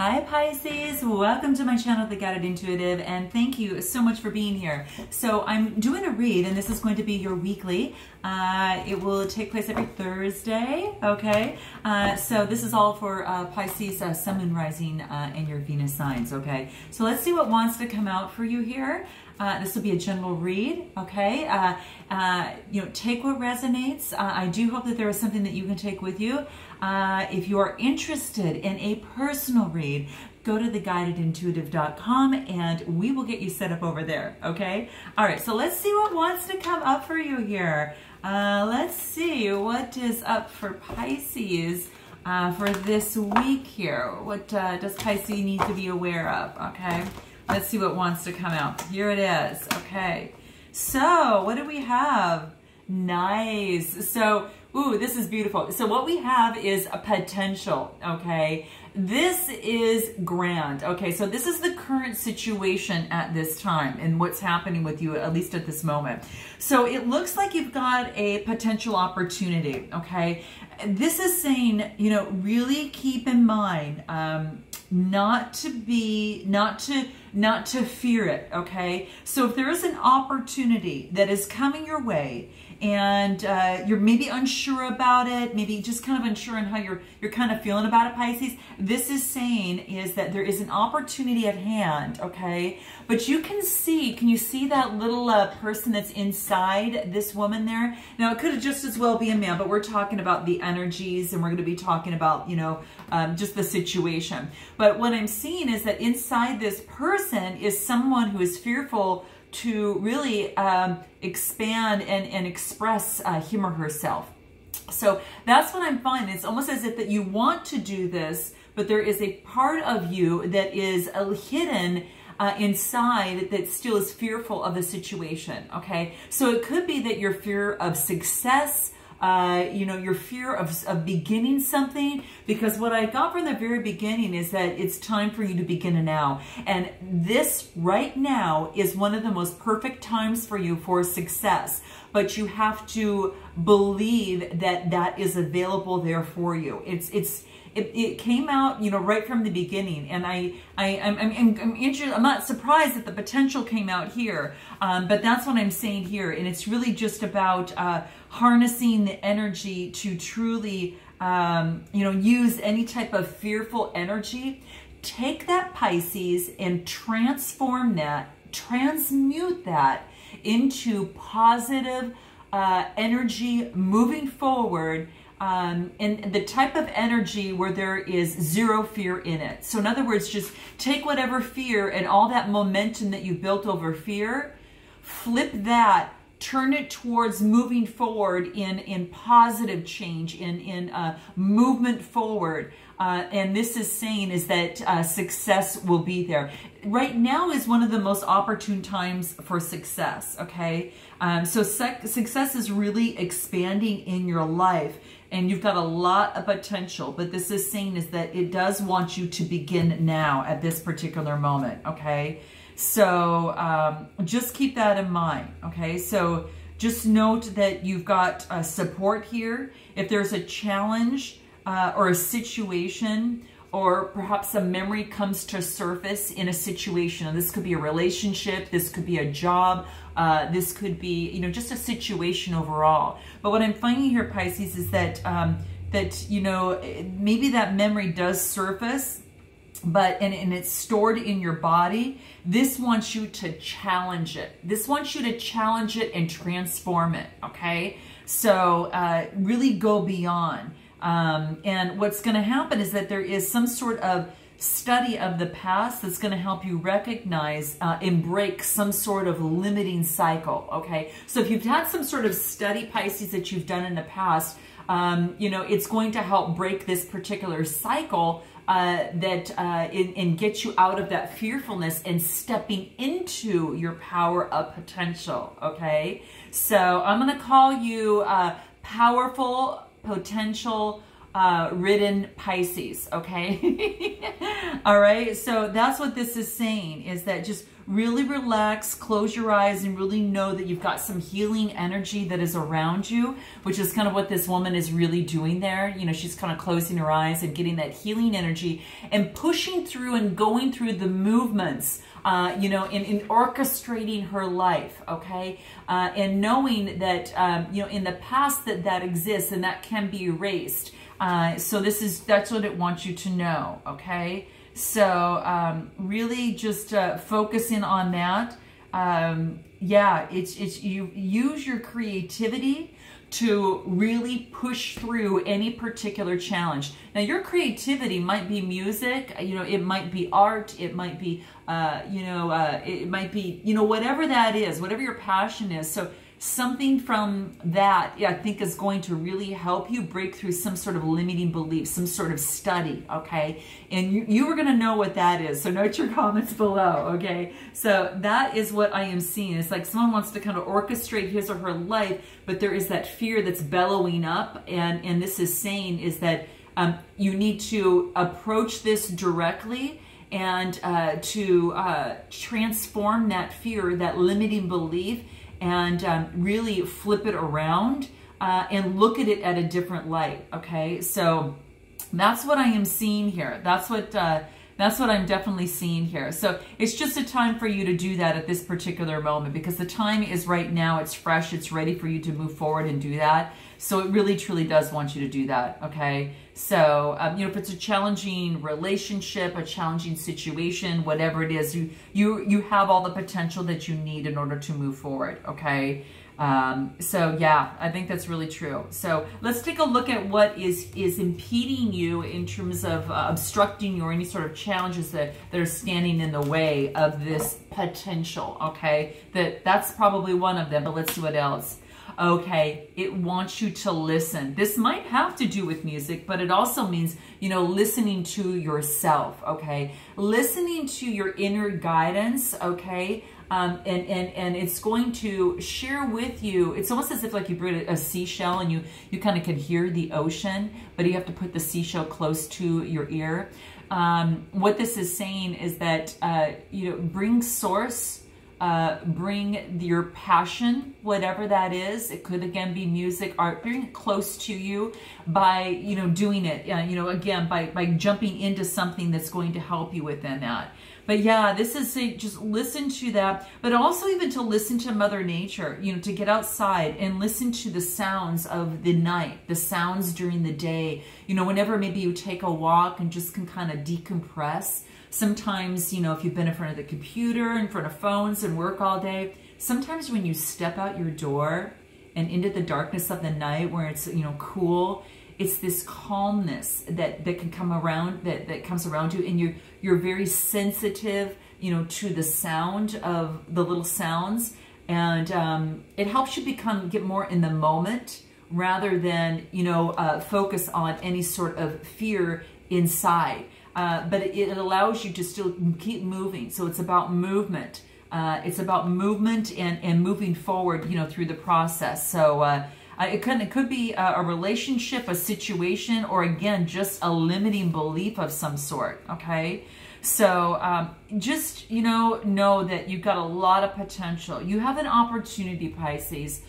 Hi Pisces, welcome to my channel, The Guided Intuitive, and thank you so much for being here. So I'm doing a read, and this is going to be your weekly. It will take place every Thursday, okay? So this is all for Pisces, Sun, Moon, Rising, and your Venus signs, okay? So let's see what wants to come out for you here. This will be a general read, okay? Take what resonates. I do hope that there is something that you can take with you. If you are interested in a personal read, go to theguidedintuitive.com and we will get you set up over there, okay? All right, so let's see what wants to come up for you here. Let's see what is up for Pisces for this week here. What does Pisces need to be aware of, okay? Let's see what wants to come out. Here it is. Okay. So what do we have? Nice. So, ooh, this is beautiful. So what we have is a potential. Okay. This is grand. Okay. So this is the current situation at this time and what's happening with you, at least at this moment. So it looks like you've got a potential opportunity. Okay. This is saying, really keep in mind, not to fear it, okay? So if there is an opportunity that is coming your way and you're maybe unsure about it, maybe just kind of unsure on how you're kind of feeling about it, Pisces, this is saying is that there is an opportunity at hand, okay? But you can you see that little person that's inside this woman there? Now, it could just as well be a man, but we're talking about the energies and we're going to be talking about, just the situation. But what I'm seeing is that inside this person is someone who is fearful to really expand and express him or herself. So that's what I'm finding. It's almost as if that you want to do this, but there is a part of you that is hidden inside that still is fearful of the situation, okay? So it could be that your fear of success, your fear of beginning something, because what I got from the very beginning is that it's time for you to begin now. And this right now is one of the most perfect times for you for success. But you have to believe that that is available there for you. It came out, right from the beginning, and I'm interested. I'm not surprised that the potential came out here, but that's what I'm saying here, and it's really just about harnessing the energy to truly, use any type of fearful energy. Take that, Pisces, and transform that, transmute that into positive energy moving forward. And the type of energy where there is zero fear in it. So in other words, just take whatever fear and all that momentum that you built over fear, flip that, turn it towards moving forward in positive change, in movement forward. And this is saying is that success will be there. Right now is one of the most opportune times for success, okay? So success is really expanding in your life, and you've got a lot of potential, but this is saying is that it does want you to begin now at this particular moment, okay? So just keep that in mind, okay? So just note that you've got support here. If there's a challenge or a situation, or perhaps a memory comes to surface in a situation, and this could be a relationship, this could be a job, this could be, just a situation overall. But what I'm finding here, Pisces, is that, maybe that memory does surface, but, and it's stored in your body. This wants you to challenge it. This wants you to challenge it and transform it, okay? So really go beyond. And what's going to happen is that there is some sort of study of the past that's going to help you recognize and break some sort of limiting cycle, okay? So if you've had some sort of study, Pisces, that you've done in the past, it's going to help break this particular cycle and get you out of that fearfulness and stepping into your power of potential, okay? So I'm going to call you powerful, potential, ridden Pisces, okay? All right, so that's what this is saying, is that just really relax, close your eyes, and really know that you've got some healing energy that is around you, which is kind of what this woman is really doing there. You know, she's kind of closing her eyes and getting that healing energy and pushing through and going through the movements, you know, in orchestrating her life, okay? And knowing that, you know, in the past that exists and that can be erased. So that's what it wants you to know, okay? So really just focusing on that. Yeah, you use your creativity to really push through any particular challenge. Now, your creativity might be music, you know, it might be art, it might be, you know, it might be, you know, whatever that is, whatever your passion is. So something from that, I think, is going to really help you break through some sort of limiting belief, some sort of study, okay? And you are going to know what that is, so note your comments below, okay? So that is what I am seeing. It's like someone wants to kind of orchestrate his or her life, but there is that fear that's bellowing up, and this is saying is that you need to approach this directly and to transform that fear, that limiting belief, and really flip it around and look at it at a different light, okay? So that's what I am seeing here. That's what I'm definitely seeing here. So it's just a time for you to do that at this particular moment, because the time is right now. It's fresh. It's ready for you to move forward and do that. So it really, truly does want you to do that, okay? So, you know, if it's a challenging relationship, a challenging situation, whatever it is, you have all the potential that you need in order to move forward, okay? So yeah, I think that's really true. So let's take a look at what is impeding you in terms of obstructing you, or any sort of challenges that are standing in the way of this potential, okay? That's probably one of them, but let's see what else. Okay, it wants you to listen. This might have to do with music, but it also means, you know, listening to yourself, okay? Listening to your inner guidance, okay? And it's going to share with you, it's almost as if like you bring a seashell and you kind of can hear the ocean, but you have to put the seashell close to your ear. What this is saying is that, you know, bring source, bring your passion, whatever that is. It could, again, be music, art. Bring it close to you by, you know, doing it, you know, again, by jumping into something that's going to help you within that. But yeah, this is just listen to that, but also even to listen to Mother Nature, you know, to get outside and listen to the sounds of the night, the sounds during the day, you know, whenever maybe you take a walk and just can kind of decompress. Sometimes, you know, if you've been in front of the computer, in front of phones and work all day, sometimes when you step out your door and into the darkness of the night where it's, you know, cool, it's this calmness that can come around, that comes around you, and you're very sensitive, you know, to the sound of the little sounds, and it helps you get more in the moment rather than, you know, focus on any sort of fear inside. But it allows you to still keep moving. So it's about movement. It's about movement and moving forward, you know, through the process. So it could be a relationship, a situation, or again, just a limiting belief of some sort, okay? So just, you know that you've got a lot of potential. You have an opportunity, Pisces,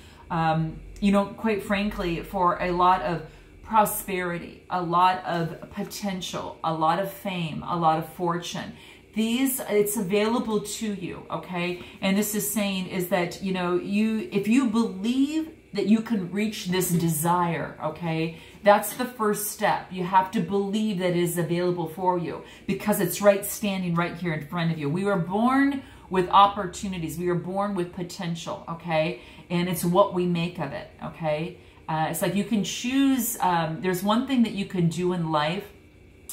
you know, quite frankly, for a lot of prosperity, a lot of potential, a lot of fame, a lot of fortune. It's available to you, okay? And this is saying is that, you know, if you believe that you can reach this desire, okay, that's the first step. You have to believe that it is available for you, because it's standing right here in front of you. We were born with opportunities. We were born with potential, okay? And it's what we make of it, okay? It's like you can choose, there's one thing that you can do in life,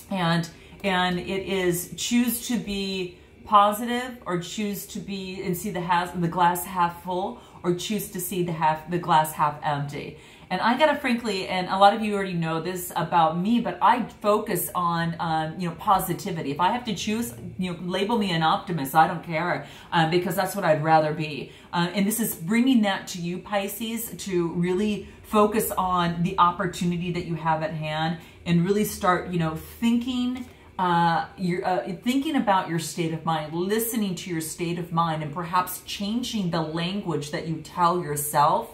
and it is choose to be positive, or choose to be and see the glass half full, or choose to see the glass half empty. And I gotta frankly, and a lot of you already know this about me, but I focus on, you know, positivity. If I have to choose, you know, label me an optimist, I don't care, because that's what I'd rather be. And this is bringing that to you, Pisces, to really focus on the opportunity that you have at hand and really start, you know, thinking thinking about your state of mind, listening to your state of mind, and perhaps changing the language that you tell yourself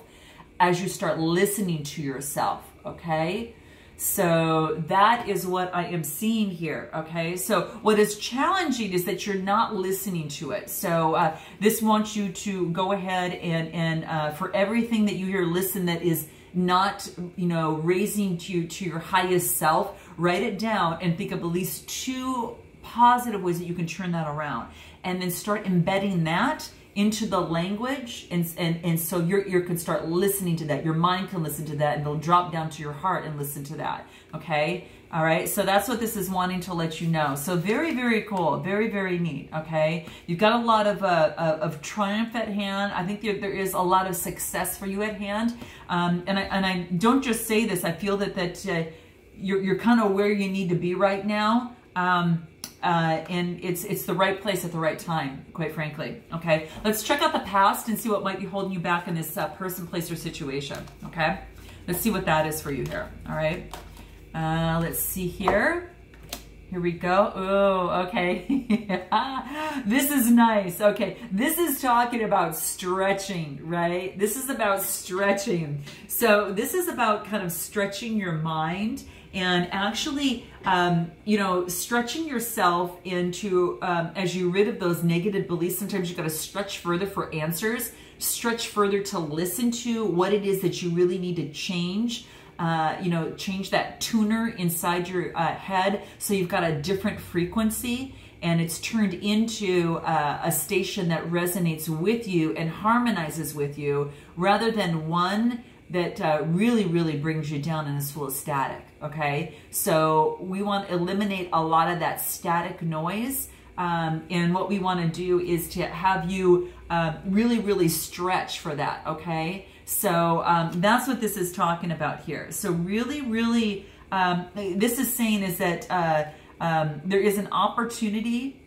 as you start listening to yourself, okay? So that is what I am seeing here, okay? So what is challenging is that you're not listening to it. So this wants you to go ahead and for everything that you hear, listen that is not, you know, raising you to your highest self, write it down and think of at least 2 positive ways that you can turn that around. And then start embedding that into the language, and so you can start listening to that. Your mind can listen to that, and it'll drop down to your heart and listen to that, okay? All right, so that's what this is wanting to let you know. So very, very cool, very, very neat, okay? You've got a lot of triumph at hand. I think there is a lot of success for you at hand. And I don't just say this, I feel that you're kind of where you need to be right now. And it's the right place at the right time, quite frankly, okay? Let's check out the past and see what might be holding you back in this person, place, or situation, okay? Let's see what that is for you here, all right? Let's see here. Here we go. Oh, okay. This is nice. Okay, this is talking about stretching, right? This is about stretching. So this is about kind of stretching your mind and actually, you know, stretching yourself into, as you rid of those negative beliefs, sometimes you got to stretch further for answers, stretch further to listen to what it is that you really need to change. You know, change that tuner inside your head so you've got a different frequency and it's turned into a station that resonates with you and harmonizes with you rather than one that really, really brings you down and is full of static, okay? So we want to eliminate a lot of that static noise. And what we want to do is to have you really, really stretch for that, okay? So that's what this is talking about here. So really, really, this is saying is that there is an opportunity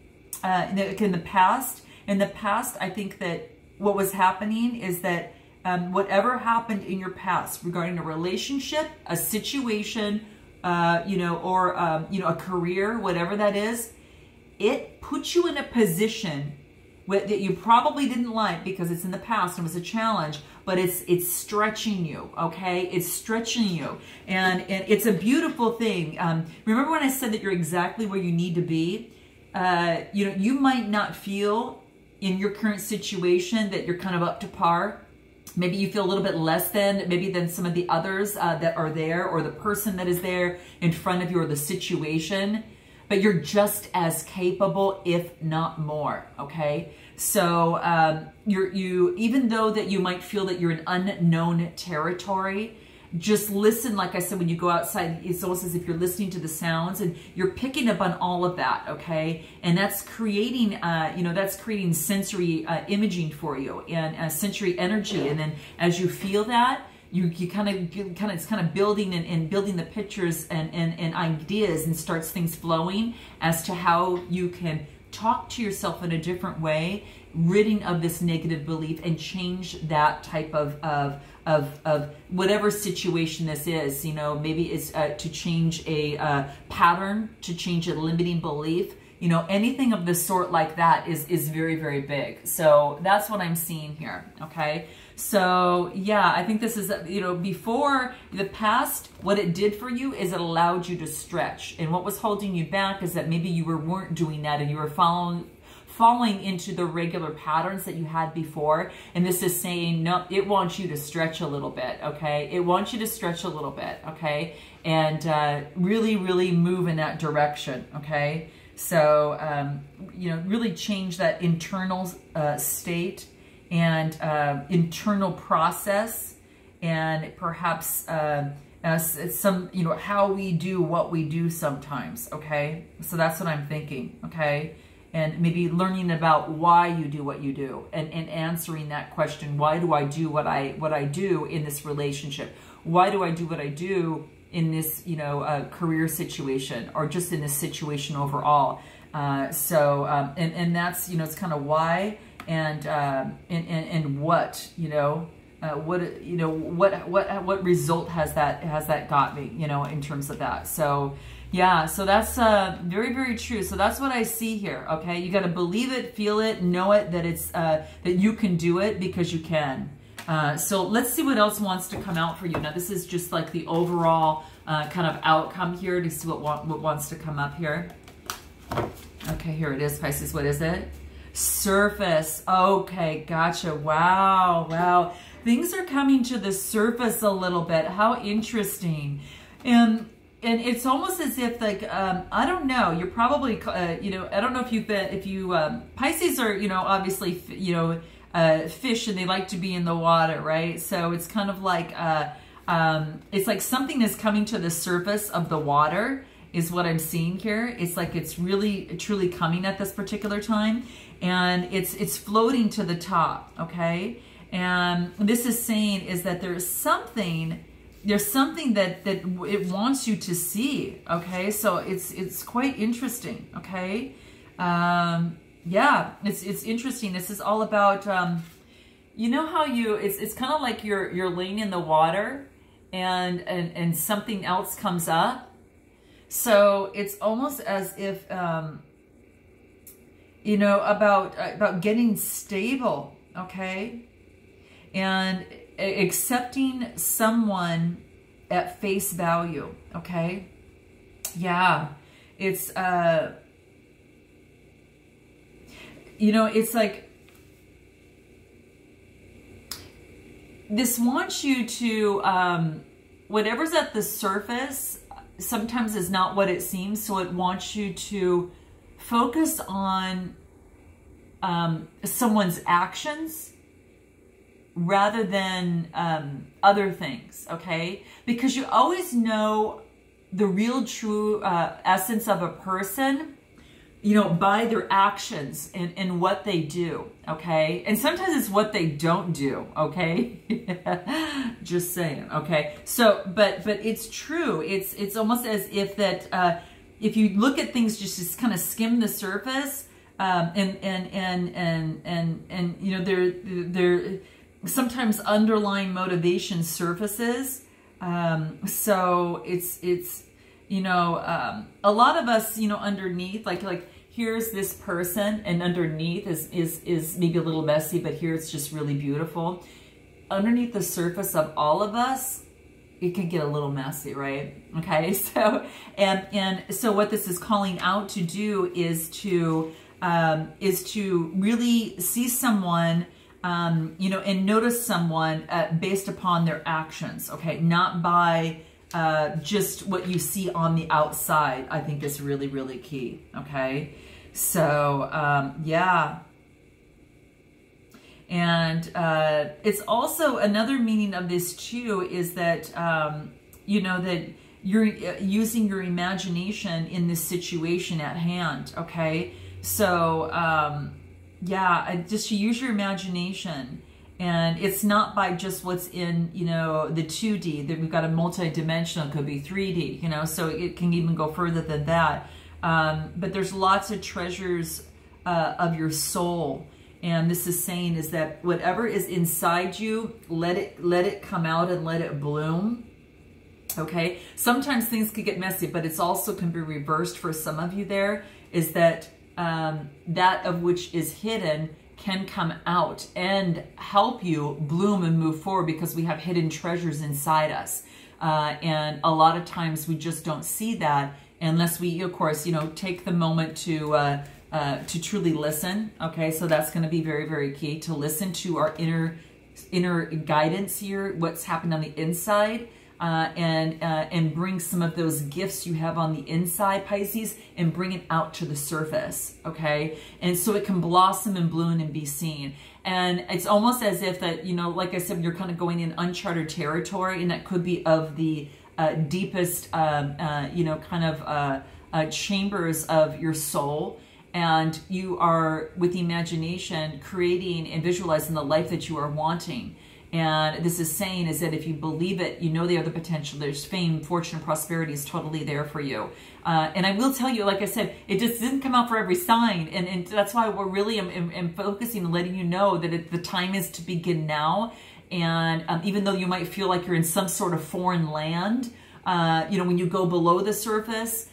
in the past. In the past, I think that what was happening is that whatever happened in your past regarding a relationship, a situation, you know, or you know, a career, whatever that is, it puts you in a position that you probably didn't like because it's in the past and was a challenge, but it's stretching you, okay? It's stretching you, and it's a beautiful thing. Remember when I said that you're exactly where you need to be? You know, you might not feel in your current situation that you're kind of up to par. Maybe you feel a little bit less than, maybe than some of the others that are there, or the person that is there in front of you, or the situation. But you're just as capable, if not more, okay? So even though that you might feel that you're in unknown territory, just listen. Like I said, when you go outside, it's almost as if you're listening to the sounds and you're picking up on all of that, okay? And that's creating, you know, that's creating sensory imaging for you and sensory energy. And then as you feel that, it's kind of building and building the pictures and ideas, and starts things flowing as to how you can talk to yourself in a different way, ridding of this negative belief, and change that type of whatever situation this is. You know, maybe it's to change a pattern, to change a limiting belief. You know, anything of the sort like that is very, very big. So that's what I'm seeing here, okay? So yeah, I think this is, you know, before the past, what it did for you is it allowed you to stretch. And what was holding you back is that maybe you weren't doing that, and you were falling into the regular patterns that you had before. And this is saying, no, it wants you to stretch a little bit, okay? It wants you to stretch a little bit, okay? And really, really move in that direction, okay? So, you know, really change that internal state and internal process, and perhaps some, you know, how we do what we do sometimes, okay? So that's what I'm thinking, okay? and maybe learning about why you do what you do, and answering that question. Why do I do what I do in this relationship? Why do I do what I do in this, you know, career situation, or just in this situation overall? And that's, you know, it's kind of why and what, you know, what result has that got me, you know, in terms of that. So yeah, so that's very, very true. So that's what I see here. Okay, you got to believe it, feel it, know it, that it's that you can do it, because you can. So let's see what else wants to come out for you. Now this is just like the overall kind of outcome here, to see what wants to come up here. Okay, here it is, Pisces. What is it? Surface. Okay, gotcha. Wow, wow. Things are coming to the surface a little bit. How interesting. And it's almost as if, like, I don't know, you're probably, you know, I don't know if you Pisces are, you know, obviously, you know, fish, and they like to be in the water, right? So it's kind of like, it's like something is coming to the surface of the water, is what I'm seeing here. It's like it's really, truly coming at this particular time, and it's floating to the top, okay? And this is saying is that there's something that it wants you to see, okay? So it's quite interesting, okay? Yeah, it's interesting. This is all about, you know how it's kind of like you're laying in the water, and something else comes up. So it's almost as if, you know, about getting stable, okay? And accepting someone at face value, okay? Yeah, it's, you know, it's like, this wants you to, whatever's at the surface sometimes is not what it seems. So it wants you to focus on someone's actions rather than other things, okay? Because you always know the real true essence of a person, you know, by their actions and what they do, okay? And sometimes it's what they don't do, okay? Just saying, okay? So, but it's true. It's almost as if that if you look at things, just kind of skim the surface, and you know, there sometimes underlying motivation surfaces. So it's you know, a lot of us, you know, underneath, like here's this person, and underneath is maybe a little messy, but here it's just really beautiful. Underneath the surface of all of us, it can get a little messy, right? Okay, so and so what this is calling out to do is to really see someone, you know, and notice someone based upon their actions, okay, not by just what you see on the outside. I think is really, really key, okay? So, yeah. And it's also another meaning of this too is that, you know, that you're using your imagination in this situation at hand, okay? So, yeah, just to use your imagination. And it's not by just what's in, you know, the 2D, that we've got a multi-dimensional, it could be 3D, you know, so it can even go further than that. But there's lots of treasures of your soul. And this is saying is that whatever is inside you, let it come out and let it bloom. Okay. Sometimes things can get messy, but it's also can be reversed for some of you. There is that that of which is hidden can come out and help you bloom and move forward, because we have hidden treasures inside us. And a lot of times we just don't see that unless we, of course, you know, take the moment to truly listen. Okay, so that's going to be very, very key, to listen to our inner guidance here, what's happened on the inside, and bring some of those gifts you have on the inside, Pisces, and bring it out to the surface, okay? And so it can blossom and bloom and be seen. And it's almost as if that, you know, like I said, you're kind of going in uncharted territory, and that could be of the deepest, you know, kind of chambers of your soul. and you are, with imagination, creating and visualizing the life that you are wanting. And this is saying is that if you believe it, you know they have the potential. There's fame, fortune, and prosperity is totally there for you. And I will tell you, like I said, it just didn't come out for every sign. And that's why we're really focusing and letting you know that the time is to begin now. And even though you might feel like you're in some sort of foreign land, you know, when you go below the surface,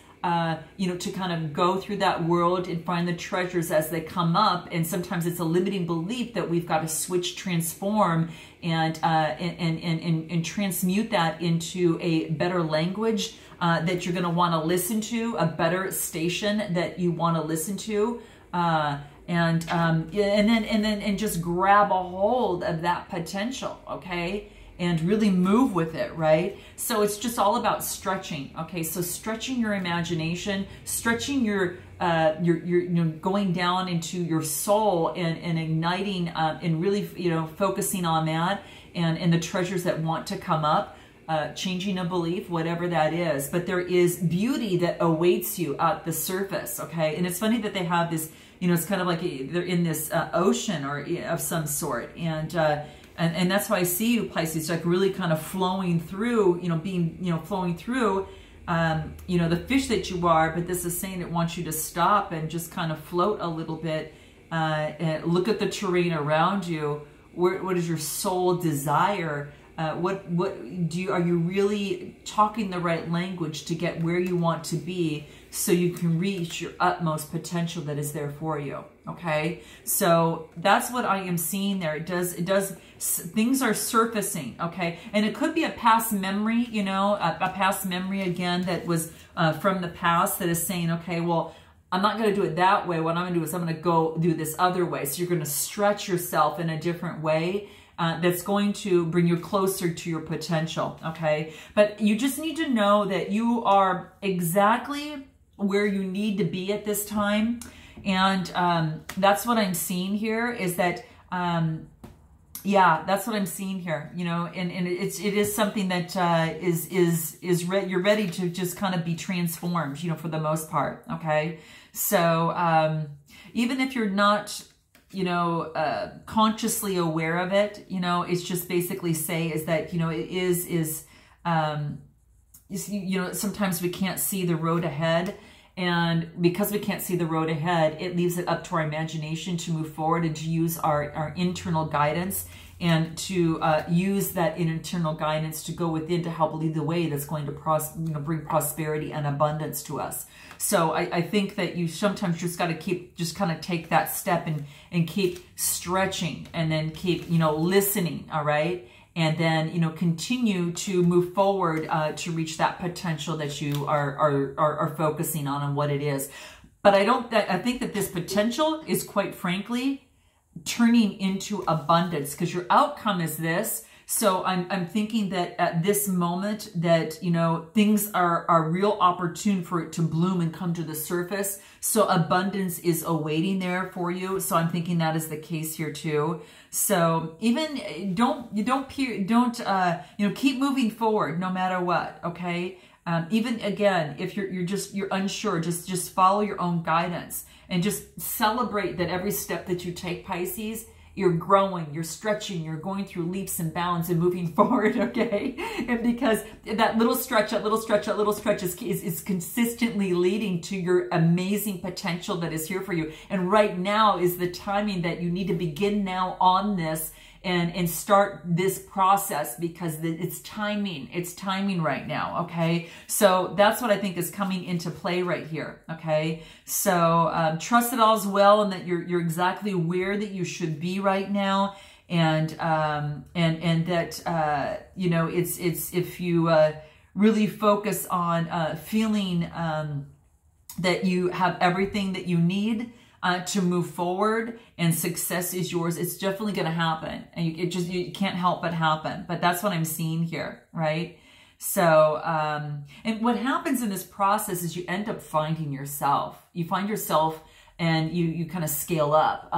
you know, to kind of go through that world and find the treasures as they come up. And sometimes it's a limiting belief that we've got to switch, transform, and transmute that into a better language that you're going to want to listen to, a better station that you want to listen to. And just grab a hold of that potential, okay? And really move with it, right? So it's just all about stretching, okay? So stretching your imagination, stretching your you know, going down into your soul and igniting and really, you know, focusing on that and the treasures that want to come up, changing a belief, whatever that is. But there is beauty that awaits you at the surface, okay? And it's funny that they have this, you know, it's kind of like they're in this ocean or of some sort, and that's why I see you, Pisces, like really kind of flowing through, you know, being, you know, flowing through, you know, the fish that you are. But this is saying it wants you to stop and just kind of float a little bit, and look at the terrain around you. What is your soul desire? What are you really talking the right language to get where you want to be, so you can reach your utmost potential that is there for you, okay? So that's what I am seeing there. It does, things are surfacing, okay? And it could be a past memory, you know, a past memory again that was from the past that is saying, okay, well, I'm not going to do it that way. What I'm going to do is I'm going to go do this other way. So you're going to stretch yourself in a different way. That's going to bring you closer to your potential, okay? But you just need to know that you are exactly where you need to be at this time. And that's what I'm seeing here is that, yeah, that's what I'm seeing here, you know, and it is something that you're ready to just kind of be transformed, you know, for the most part, okay? So even if you're not, you know, consciously aware of it, you know, it's just basically say is that, you know, it is, you know, sometimes we can't see the road ahead. And because we can't see the road ahead, it leaves it up to our imagination to move forward and to use our internal guidance and to use that internal guidance to go within to help lead the way that's going to bring prosperity and abundance to us. So I think that you sometimes just got to just kind of take that step and keep stretching and then keep, you know, listening, all right? And then, you know, continue to move forward to reach that potential that you are focusing on and what it is. But I think that this potential is quite frankly turning into abundance because your outcome is this. So I'm thinking that at this moment that, you know, things are real opportune for it to bloom and come to the surface. So abundance is awaiting there for you. So I'm thinking that is the case here too. So even don't you know, keep moving forward no matter what. Okay. Even again, if you're unsure, just follow your own guidance and just celebrate that every step that you take, Pisces, you're growing, you're stretching, you're going through leaps and bounds and moving forward, okay? And because that little stretch is consistently leading to your amazing potential that is here for you. And right now is the timing that you need to begin now on this and start this process because it's timing right now, okay? So that's what I think is coming into play right here, okay? So trust it all is well and that you're exactly where that you should be right now, and that you know, it's if you really focus on feeling that you have everything that you need to move forward and success is yours, it's definitely going to happen. And you can't help but happen. But that's what I'm seeing here, right? So, and what happens in this process is you end up finding yourself. You find yourself and you kind of scale up.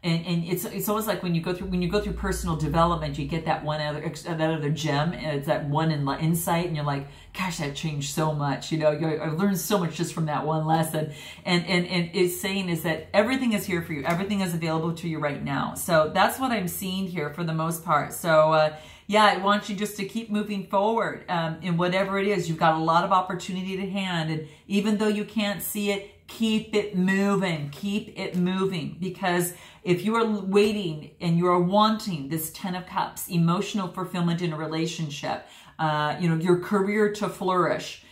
And it's almost like when you go through personal development, you get that other gem, and it's that one insight, and you're like, gosh, that changed so much. You know, I learned so much just from that one lesson. And it's saying is that everything is here for you. Everything is available to you right now. So that's what I'm seeing here for the most part. So yeah, I want you just to keep moving forward in whatever it is. You've got a lot of opportunity to hand, and even though you can't see it, keep it moving. Keep it moving, because if you are waiting and you are wanting this 10 of Cups, emotional fulfillment in a relationship, you know, your career to flourish,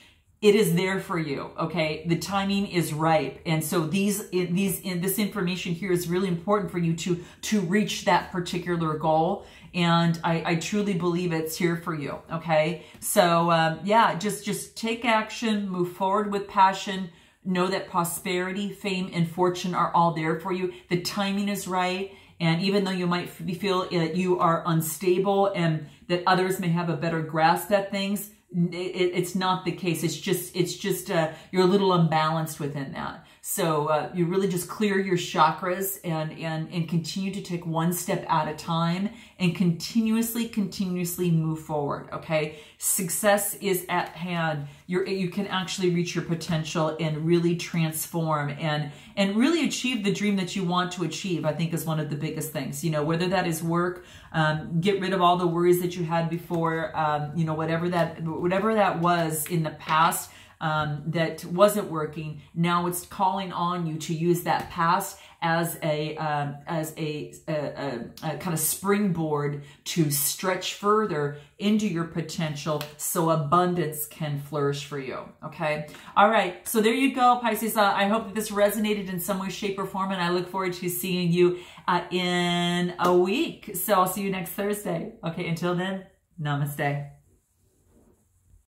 it is there for you, okay? The timing is ripe. And so this information here is really important for you to reach that particular goal. And I truly believe it's here for you, okay? So yeah, just take action, move forward with passion. Know that prosperity, fame, and fortune are all there for you. The timing is right. And even though you might feel that you are unstable and that others may have a better grasp at things, it's not the case. It's just you're a little unbalanced within that. So you really just clear your chakras and continue to take one step at a time and continuously move forward. Okay, success is at hand. You can actually reach your potential and really transform and really achieve the dream that you want to achieve. I think is one of the biggest things. You know, whether that is work, get rid of all the worries that you had before. You know, whatever that was in the past. That wasn't working. Now it's calling on you to use that past as a kind of springboard to stretch further into your potential so abundance can flourish for you. Okay. All right. So there you go, Pisces. I hope that this resonated in some way, shape, or form, and I look forward to seeing you in a week. So I'll see you next Thursday. Okay. Until then, namaste.